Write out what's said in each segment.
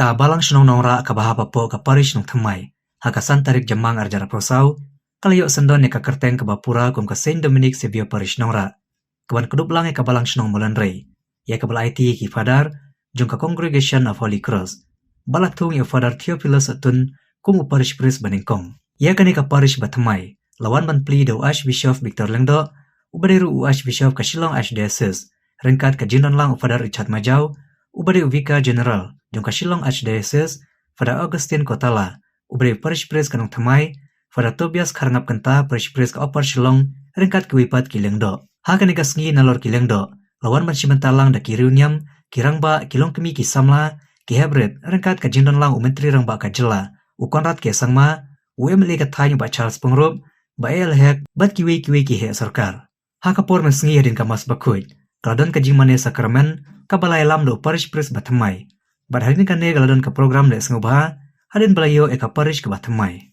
Ka balang sinong nongra ka bahapa po ka parish nung thamai. Hakasan tarik jamang arjara prosau. Kalayo sendon ka kerteng ka bapura kum ka Saint Dominic Sevio parish nongra. Kaban kedup lang ka balang sinong mulanrei. Ya ka bala IT ki fadar jung ka Congregation of Holy Cross. Balak tung ya Father Theophilus atun kum parish priest baningkong. Ya ka parish bathamai. Lawan ban pli do Archbishop Victor Lengdo. Ubaderu Archbishop ka Shillong Archdiocese. Rengkat ka jinon lang Father Richard Majau. Ubade Vicar General jong ka Shillong Archdiocese Father Augustine Kotala, ubade parish priest kanong thamai Father Tobias Karngap kanta parish priest ka Upper Shillong rengkat kiwipat kilengdo. Hakan igasngi nalor kilengdo, lawan man simentalang da kiriunyam, kirangba kilong kemi kisamla, kihebret rengkat ka jindon lang umentri rangba ka jela, ukonrat ke sangma, UMLA ka tayo ba Charles Pengrub, ba elhek bat kiwi kihe sarkar. Hakapor mesngi hadin ka mas bakuit, kaladon ka jingmane sakramen kabalay lam do parish priest bathamai. Bar hari ni kan ne galadon ka program le sengubha hadin balayo eka parish ke bathamai.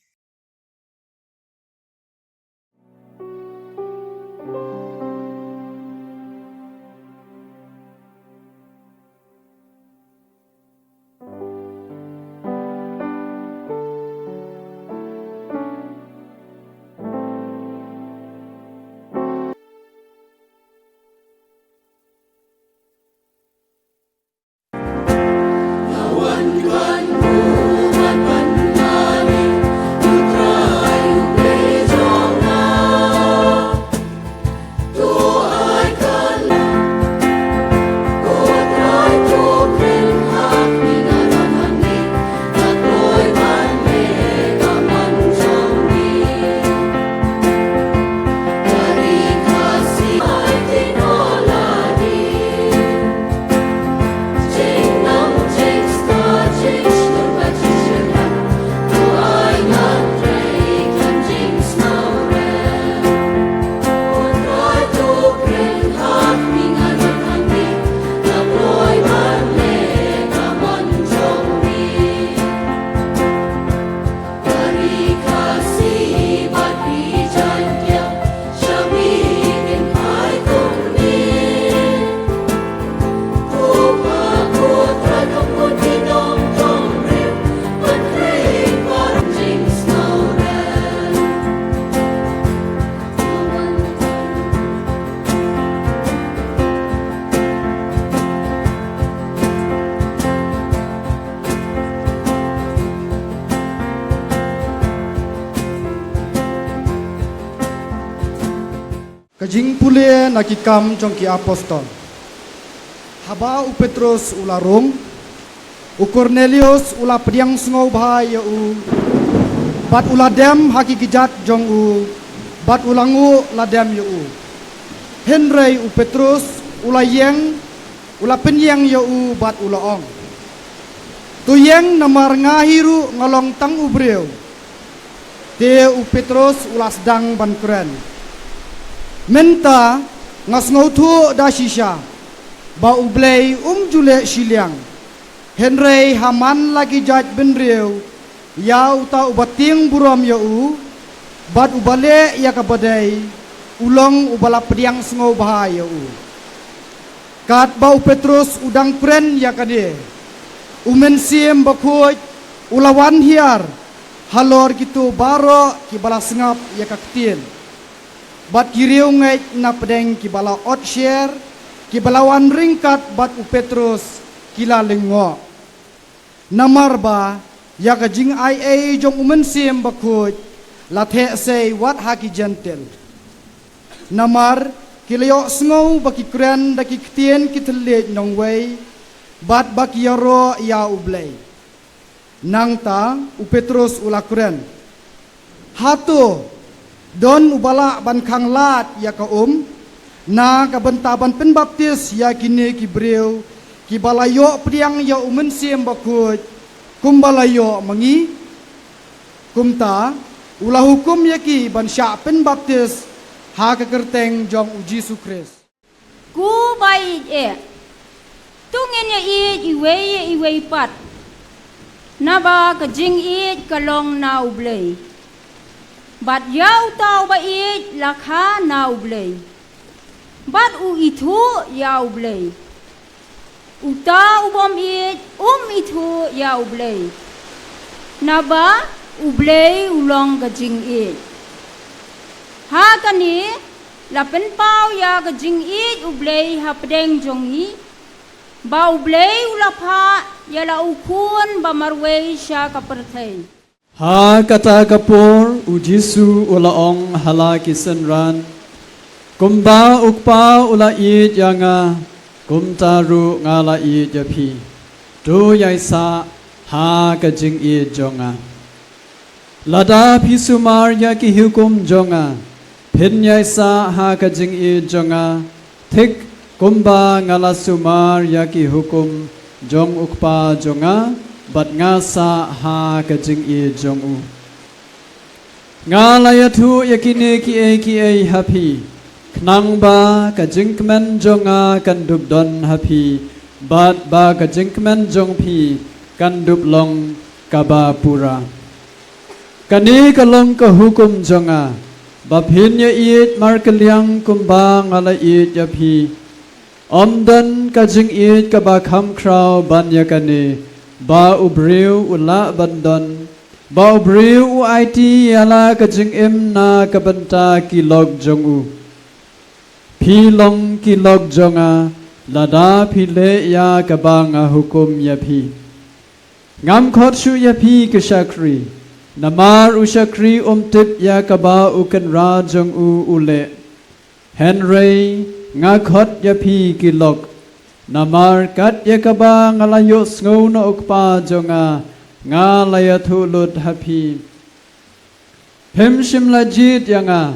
Kajing pule nakikam jong ki apostol. Haba u Petrus ularung, u Cornelius ula pediang sengau bahai ya u, bat uladem haki kijat jong u, bat ulangu ladem ya u. Henry u Petrus ula yeng, ula penyeng ya u bat ulaong. Tu yeng namar ngahiru ngalong tang ubreu. Te u Petrus ula sedang ban keren. Menta ngas ngautu da shisha ba ublei jule shiliang Henry haman lagi jaj benreu ya uta ubating buram ya u bat ubale ya kabadai ulong ubala pediang sengau bahaya u kat bau Petrus udang kren ya kade umensim bakuj ulawan hiar halor gitu baro kibala sengap ya kaktil bat kiriu ngai na pedeng kibala ot share kibalawan ringkat bat u Petrus kila lengo namar ba ya kajing ai jong umensim bakut lathe sei wat haki gentle namar kilayo sngo baki kren daki ktien kithle nongwei bat baki yaro ya ublei nangta u Petrus ula kren hatu don ubala ban khang lat ya ka na ka bentaban pen baptis ya kini ki breu ki balayo priang ya umensim bakut kumbalayo mangi kumta ulah hukum ya ki ban sya pen baptis ha ka kerteng jong uji sukres ku bai tungin ya iwe pat naba ka jing ka long na ublei bat yau tau ba lakha na ublei bat u itu ya ublei uta ubom it itu ya ublay. Naba ublay ulong gajing it. Ha kani lapen pau ya gajing it ublay ha pedeng jongi. Ba ublay ulapha ya la ukun ba marway siya kapertay. Ha kata kapor ujisu ulaong hala kisenran. Kumba ukpa ula i janga. Kumtaru ngala i japi. Do yaisa ha kajing i jonga. Lada pisumar yaki hukum jonga. Pin yaisa ha kajing i jonga. Tik kumba ngala sumar yaki hukum jong ukpa jonga. Bat ngasa ha kajing i jongu. Ngala yatu yakine ki e happy. Knang ba kajing kemen jonga kan dub don happy. Bat ba kajing kemen jong pi kan dub long kaba pura. Kani kalong ka hukum jonga. Baphin ya iit mar kaliang kumba ngala iit ya pi. Omdan kajing iit kaba kham kraw ban ya kani. Ba ubriu ula bandon. Ba ubriu u IT yala kajing im na kabanta kilog jongu. Pi long kilog jonga. Lada pi le ya kabanga hukum ya pi. Ngam khot shu ya pi kishakri. Namar ushakri tip ya kaba ukan ra jong ule. Henry ngakhot ya pi kilog. Namar kat ya kaba ngalayo sngau na ukpa jonga. Ngalaya thulut hapi. Pem shim lajit ya nga.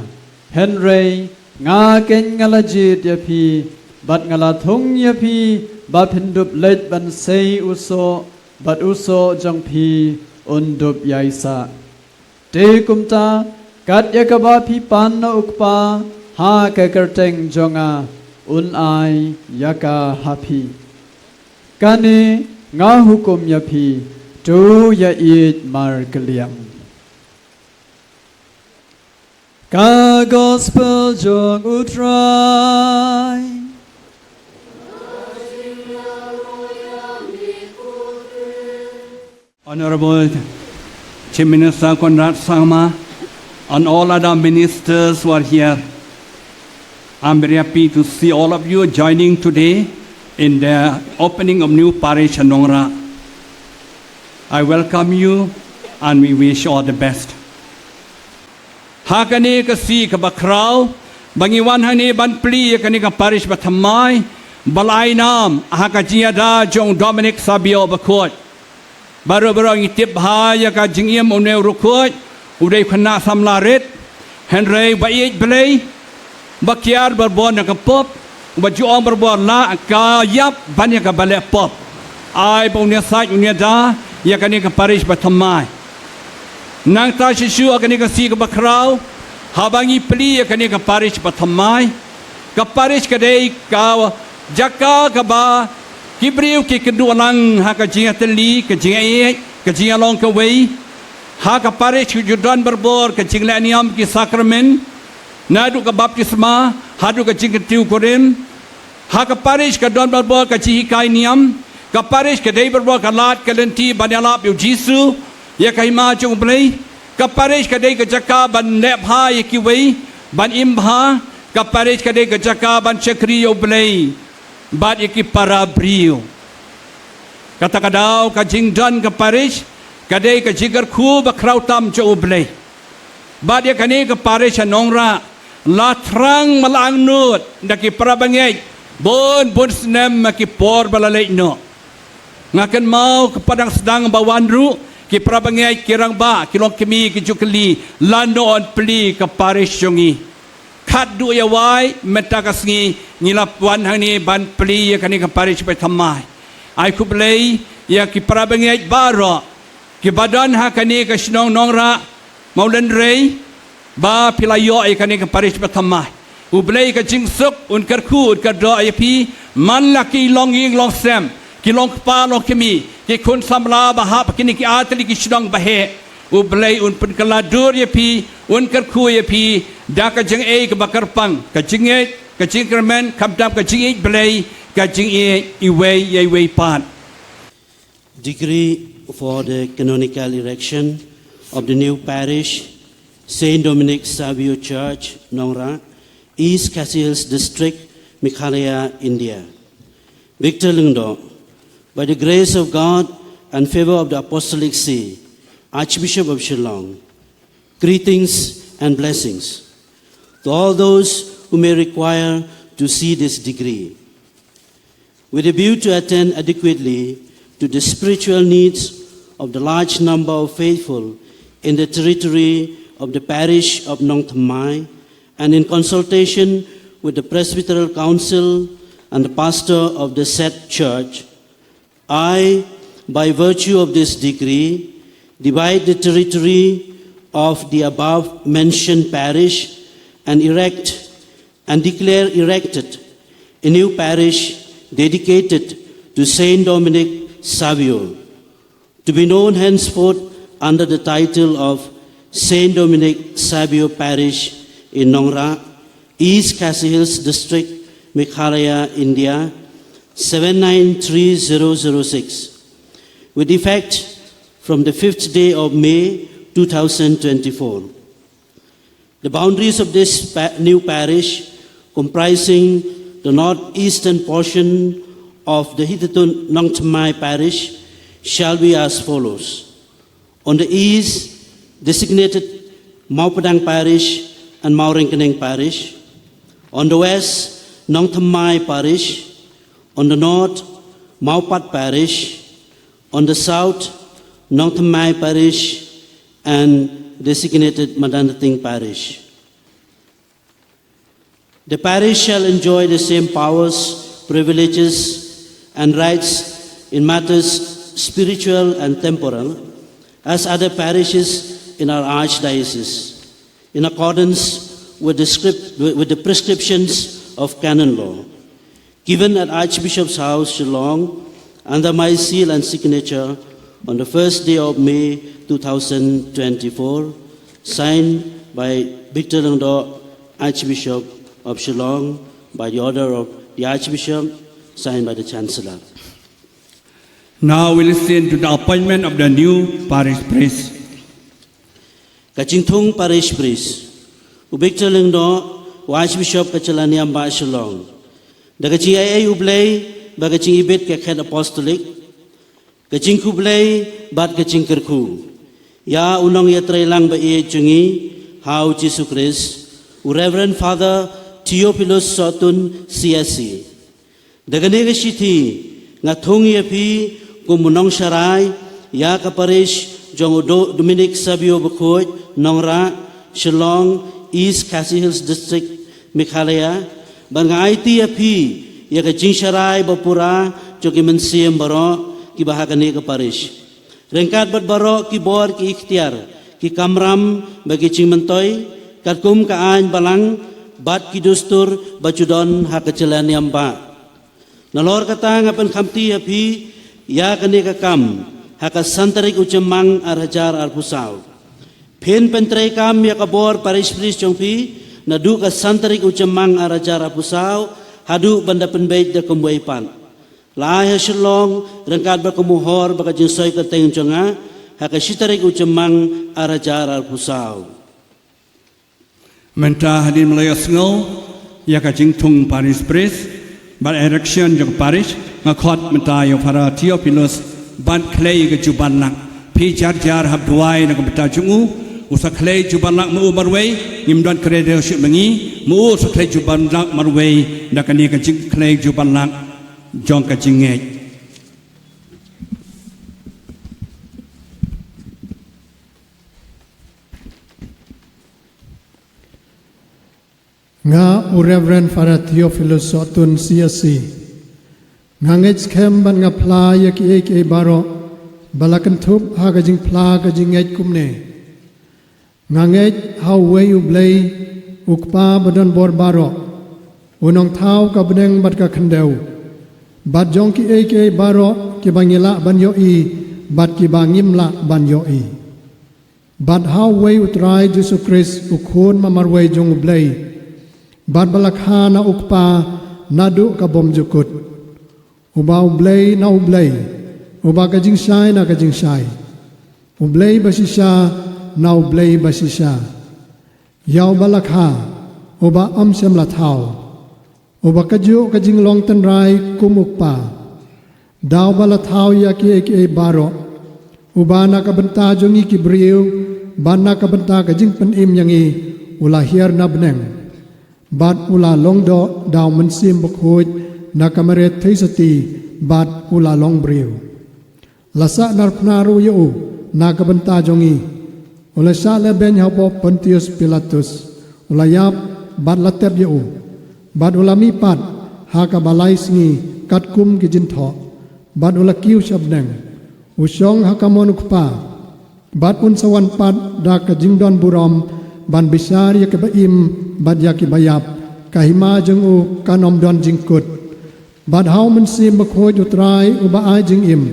Henry nga ken ngalajit ya pi. Bat ngalathung ya pi. Bat hindup let ban say uso. Bat uso jong pi. Undup yaisa. Te kumta kat yakaba pi pan na ukpa ha kakerteng jonga un ai yaka hapi. Kani nga hukum yapi tu ya it mar kaliang. Ka gospel jong utrai. Honorable Chief Minister Conrad Sangma and all other ministers who are here, I'm very happy to see all of you joining today in the opening of new parish in Nongra. I welcome you and we wish you all the best. Hakani kasi ka bakraw, bangiwan hani ban pli kani ka parish bathamay, balay nam hakajiyada jong Dominic Sabio bakot. Baru-baru ngitip haya ka jingiem uneu rukut udai khana samlarit Henry bait belai bakiar berbon ka pop bajuang berbon la ka yap banyak ka bale pop ai punya sai unia da ya kani ka parish bathamai nang ta shishu kani ka si ka bakrau habangi pli ya kani ka parish bathamai ka parish ka dei ka jaka ka ba Kibriu ki kedua lang ha ka jinga teli ka jinga e ka jinga long ka wei ha ka parish ki judan berbor ka jinga niam ki sakramen nadu ka baptisma hadu ka jinga tiu korim ha ka parish ka don berbor ka jihi kai niam ka parish ka dei berbor ka lat ka lenti banyalap yu jisu ya ka hima jong blei ka parish ka dei ka jaka ban lep ha ya ki wei ban imha ka parish ka dei ka jaka ban chakri yu blei bat iki para brio kata kadau ka jingdan ka parish kadai ka jigar khu bakrau tam jo blei bat ya kani ka parish Nongra la trang malang nut daki para bangai bon snem ki por balalai no ngakan mau ke padang sedang bawan ru ki para bangai kirang ba kilong kimi ki jukli lanon pli ka parish jongi kat du ya wai metagasngi ngilap wan hani ban pli ya kani ka parish pe thamai ai ku blei ya ki prabangai baro ki badan ha kani ka snong Nongra maulen rei ba pilayo ai kani ka parish pe thamai u blei ka jingsuk un karku ka do ai pi man la ki long ying long sem ki long pa long kimi ki kun samla ba ha kini ki atli ki snong ba he u blei un pun kala dur ya pi un karku ya pi da ka jeng e ka bakar pang ka jing e ka jing kermen kam dam ka jing e blei ka jing e iwei ye wei pat. Decree for the canonical erection of the new parish, Saint Dominic Savio Church, Nongra, East Cassie Hills District, Meghalaya, India. Victor Lungdo, by the grace of God and favor of the Apostolic See, Archbishop of Shillong, greetings and blessings to all those who may require to see this decree. With a view to attend adequately to the spiritual needs of the large number of faithful in the territory of the parish of Nong Thamai, and in consultation with the Presbyterial Council and the pastor of the said church, I, by virtue of this decree, divide the territory of the above mentioned parish and declare erected a new parish dedicated to Saint Dominic Savio, to be known henceforth under the title of Saint Dominic Savio Parish in Nongra, East Cassie Hills District, Meghalaya, India, 793006, with effect from the 5th day of May 2024. The boundaries of this new parish, comprising the northeastern portion of the hitherto Nong Thamai parish, shall be as follows. On the east, designated Mau Padang parish and Mau Ringkeneng parish. On the west, Nong Thamai parish. On the north, Mau Pat parish. On the south, Nong Thamai parish and designated Madanating parish. The parish shall enjoy the same powers, privileges, and rights in matters spiritual and temporal as other parishes in our archdiocese, in accordance with the prescriptions of canon law, given at Archbishop's House, Shillong, under my seal and signature on the 1st day of May 2024, signed by Victor Lungdo, Archbishop of Shillong, by the order of the Archbishop, signed by the Chancellor. Now we listen to the appointment of the new parish priest. Kachingthung Parish Priest, Victor Lungdo, Archbishop Kachalaniam Ba Shillong, the Kaching AA Ublay, Bagaching Ibit Kakhet Apostolic, Kaching Kublay, Bat Kaching Kerku, Ya Unong Yatre Lang Ba Ie Chungi, How Jesus Christ, Reverend Father Theophilus Sotun CSC, the Ganega City, Ngatung Yapi, Kumunong Sharai, Ya Kaparish, Jong Dominic Savio Bakoy, Nongra, Shillong, East Cassie Hills District, Meghalaya, Bangai Yapi, Yakajing Sharai Bapura, Jokiman Siem Baro, Kibahakane Kaparish. Rengkat bat Baro, Kibor, Ki Ikhtiar, Ki Kamram, Bagaching Mantoy, Katkum Kaan Balang, Bat Kidustur, Bachudon, Hakachalan Yamba. Nalor Katang Apan Kamti Yapi, Ya Kaneka Kam, Hakasantarik Uchamang Arhajar Arpusaw. Pen Pentre Kam Yakabor Parish Priest Chongpi, Naduka Santarik Uchamang Arhajar Arpusaw, Hadu Banda Penbait de Kumwaipan. Lahir Shillong, Rengkat Berkumuhor, Bakajin Soy Kateng Jonga, Hakashitarik Uchamang Arhajar Arpusaw. Menta hadir Melayu Sengau, ya Kachingthung parish priest, ban election jong parish, ngakot menta yo para Theophilus, ban clay ke jubanak, pi jar habduai na kebeta jungu, usa clay jubanak mu marway, ngimdan krede syuk mengi, mu usa clay jubanak marway, na kani kaching clay jubanak jong kachingej. Nga Reverend Father Theophilus Sotun CSC ngangej kem ban nga pla yaki eke baro balakan thup ha gajing pla gajing ej kumne ngangej how way you blay ukpa badan bor baro unong thau ka beneng bat ka khandeu bat jong ki eke baro ki bangila ban yo I bat ki bangim la ban yo I bat how way you try Jesus Christ ukhon mamarway jong blay Bat balakhana ukpa nadu kabom jukut uba ublay na ublay, uba kajing syay na kajing syay, ublay basisya na ublay basisya, yaw balakha, uba amsem lathaw, uba kaju kajing long tenray kumukpa, daw balathaw yaki eki baro, uba nakabenta jongi kibriu, ban nakabenta kajing penim yangi, ulahir na beneng, bat ula longdo daw mensim bukhuj nakamaret thaisati bat ula long briu. Lasa narpnaru yu nakabenta jongi, ula sa leben hapo Pontius Pilatus, ula yap bat latep yu, bat ula mipat hakabalay sngi katkum kijintho, bat ula kiu syabneng, usyong hakamonukpa, bat unsawan pat da kajingdon burom, ban besar ya kebaim bad ya kibayap kahima jeng u kanom don jingkut bad hau mensim bakhoj utrai uba ai jing im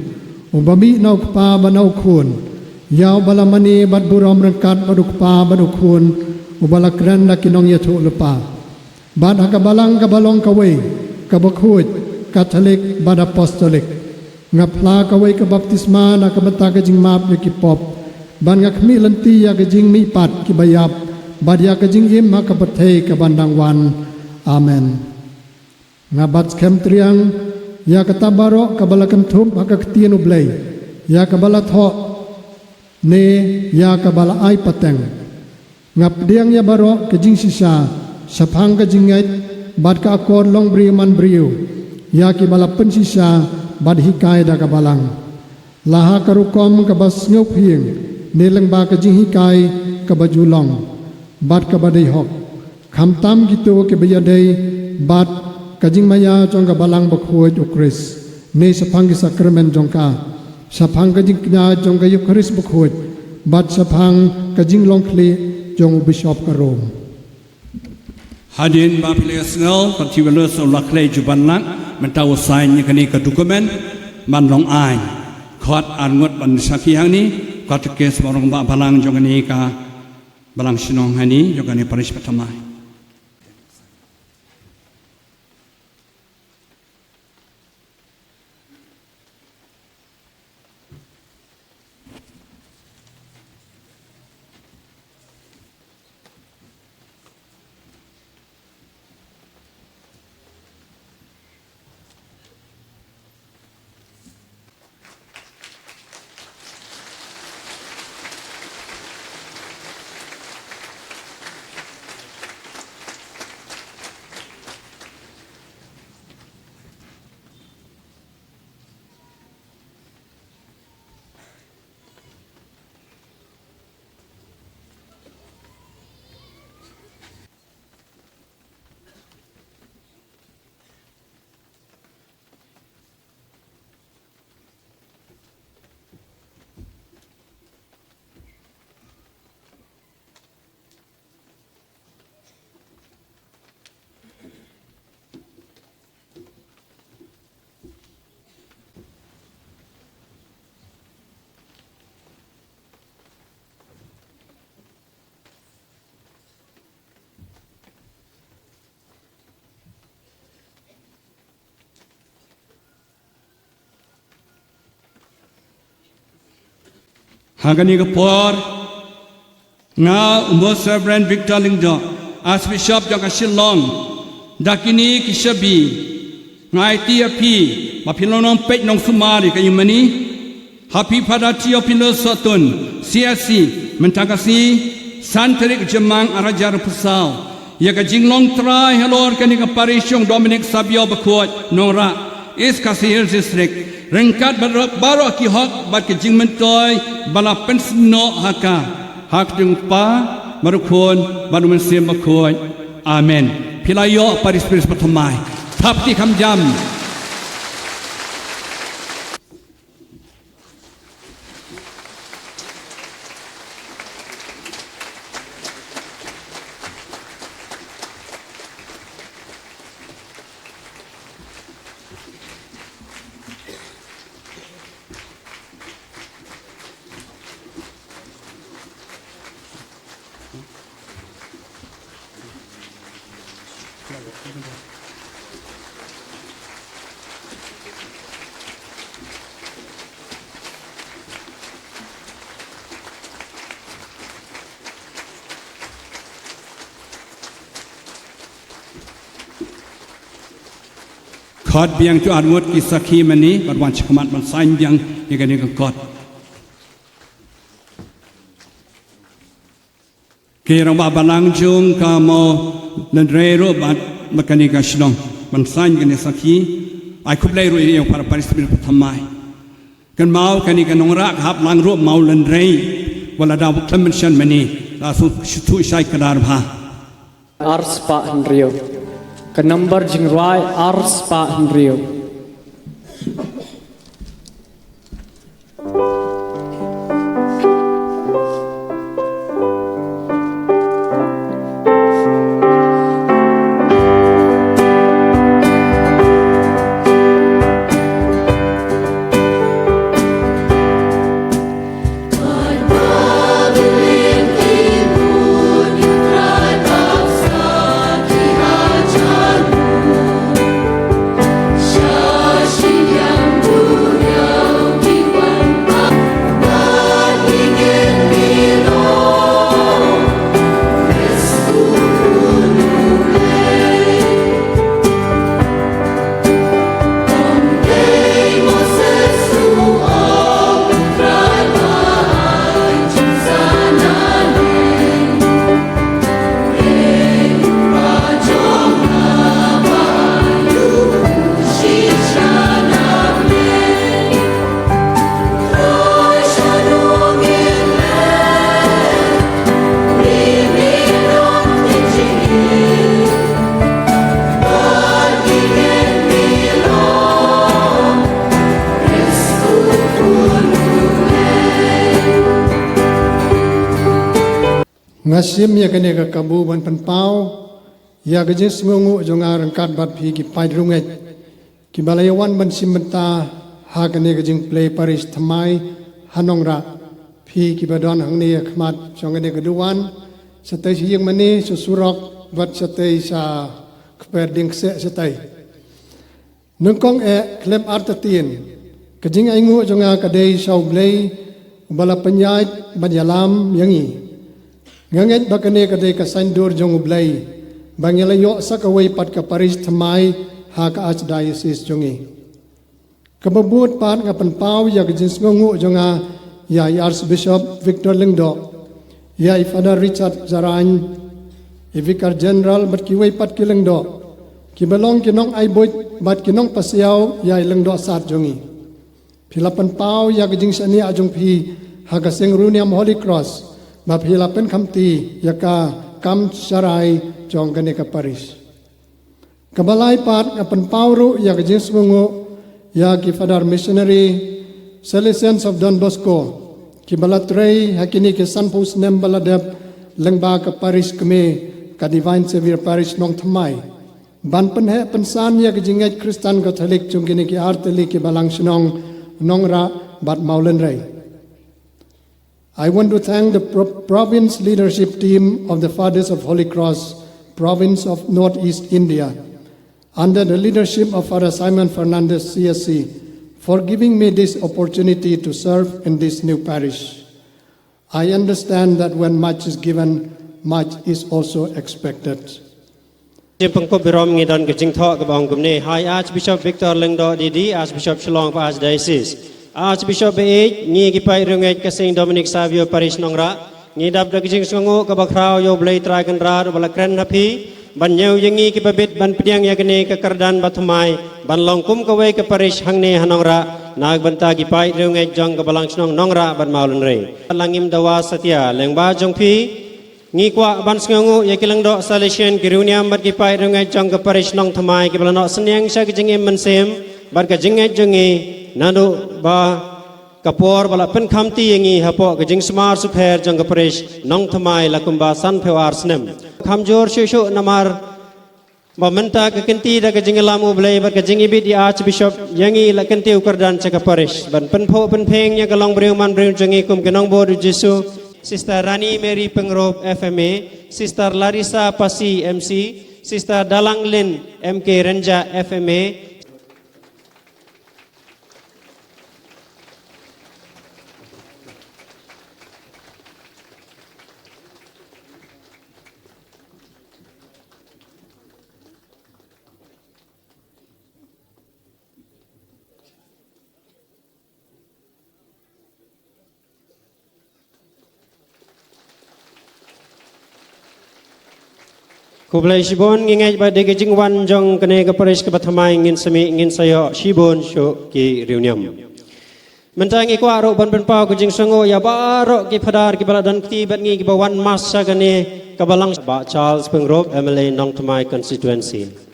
ubami nau kpa banau khun yaw balamani bad burom rengkat baduk pa baduk khun ubala kran da kinong yathu lupa bad hakabalang kabalong kawai kabakhoj katolik bad apostolik ngapla kawai ka baptisma na kabata ka jing map ya kipop ban ngakmi lenti ya kajing mi pat kibayap bad ya kajing im hakapathei kabandang wan amen ngabat kem triang ya katabaro kabalakan thup hakaktian ublay ya kabala tho ne ya kabala ai pateng ngap diang ya baro kajing sisa saphang kajing ngait bad ka akor long bri man briu ya kibala pensisa bad hikai da kabalang laha karukom kabas ngop hieng Nelang ba kajing hikai kabajulong bat kabadai hok khamtam gitu ke bayadai bat kajing maya jong kabalang bakhoj ukris ne saphang sakramen jongka saphang kajing knya jong ka ukris bakhoj bat saphang kajing longkli jong bishop karom Hadirin Bapak Snell particulars ulah klay jubanlang mentau sign kani ka dokumen manlong ai khot angot ban sakhi hang ni kat kes barang ba balang jongani ka balang sinong hani jongani paris patamai Hagani kapor nga umos Reverend Victor Lingdo Archbishop jang Shillong dakini kishabi ngai tiapi mapilonong pet nong sumari kayumani happy pada tio pilo sotun CSC mentakasi santerik jemang arajar pusau ya ka jinglong trai halor kani ka parisyong Dominic Sabio Bakhoj Nora is kasihir district rengkat baru ki hak bat ke jing mentoy bala pensno haka hak jeng pa baru khon baru mensim bakhoj amen pilayo paris patamai thapti khamjam khot biang tu anwut ki sakhi mani badwan chkamat man sain biang yagani ka kot kirang ba balang jung ka mo nandre ro bat makani ka shlong man sain gani sakhi ai khublai ro yang para parisbir pathamai kan mau kani ka nongra hap lang ro mau landrei wala da clemention mani la su thu sai kadar bha Ars pa Henrio. Ke number jingrai Ars pa Henrio. Ngasim ya kene ka kabu ban panpau ya gejis ngungu jonga rangkat bat phi ki pai runget ki balayawan ban simmenta ha kene gejing play paris thamai hanongra phi ki badon hangni khmat jongene keduan satai siang mani susurok bat satai sa khperding se satai nungkong klem artatien kejing aingu jonga kadei sau blei bala penyait banyalam yangi nganget bakane kadai ka sandur jong ublai bangelayo sakawai pat ka paris thamai ha ka archdiocese jongi kababut pat nga panpau ya gejins ngongu jonga ya archbishop Victor Lingdo ya Father Richard Zaran vicar general bat kiwai pat kilengdo kibalong kinong aiboy bat kinong pasiaw ya Lingdo sat jongi pilapan pau ya gejing sani ajong phi ha ka sengruniam Holy Cross Maphilapen kamti yaka kam sarai jong kane ka paris kabalai pat apan pauru yak jesmungo yaki Father Missionary Salesians of Don Bosco ki balatrei hakini ke sanpus nem baladep lengba ka paris keme ka Divine Savior Parish nong thamai ban penhe pensan yak jingai Kristen Catholic jong kini ki arteli ki balang sinong nongra bat maulen rei I want to thank the province leadership team of the Fathers of Holy Cross, province of Northeast India, under the leadership of Father Simon Fernandez, CSC, for giving me this opportunity to serve in this new parish. I understand that when much is given, much is also expected. Pengkop Birom ngidon kejing thok kabang kumne High Archbishop Victor Lengdo Didi Archbishop Shillong for Archdiocese Archbishop Beij ngi kipai rungai ka Saint Dominic Savio Parish Nongra ngi dab da kejing songo ka bakrao yo blai trai kan ra bala kren hapi ban nyau yangi ki babit ban pdiang yakne ka kardan bathmai ban longkum ka wei ka parish hangne hanongra nag banta kipai rungai jong ka balang snong nongra ban maulun rei langim dawa satya lengba jongphi ngi kwa ban sngongu yakilang do Salesian kiruniam bat kipai rungai jong ka parish nong thamai ki balano snyang sa kejing mensem ban ka jingai jongi nado ba kapor bala pen khamti yangi hapo kejing smar supher jong ka parish nong thamai lakumba san phewar snem khamjor shushu namar ba menta ka kenti da kejing lamu blai ba kejing ibit di Archbishop yangi la kenti ukardan cha ka parish ban pen pho pen pheng nya kalong breu man breu jongi kum kenong bodu Jesu Sister Rani Mary Pengrop FMA Sister Larissa Pasi MC Sister Dalang Lin MK Renja FMA Kublai Shibon ngingai ba de gejing wan jong kene ke paris ke bathamai ngin semi ngin sayo Shibon syo ki riuniam. Mentangi ko aro ban ban pau gejing songo ya baro ki padar ki baladan ti bat ngi ki ba wan mas sa kene kabalang ba Charles Pengrop MLA Nong Tamai constituency.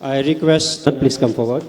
I request, please come forward.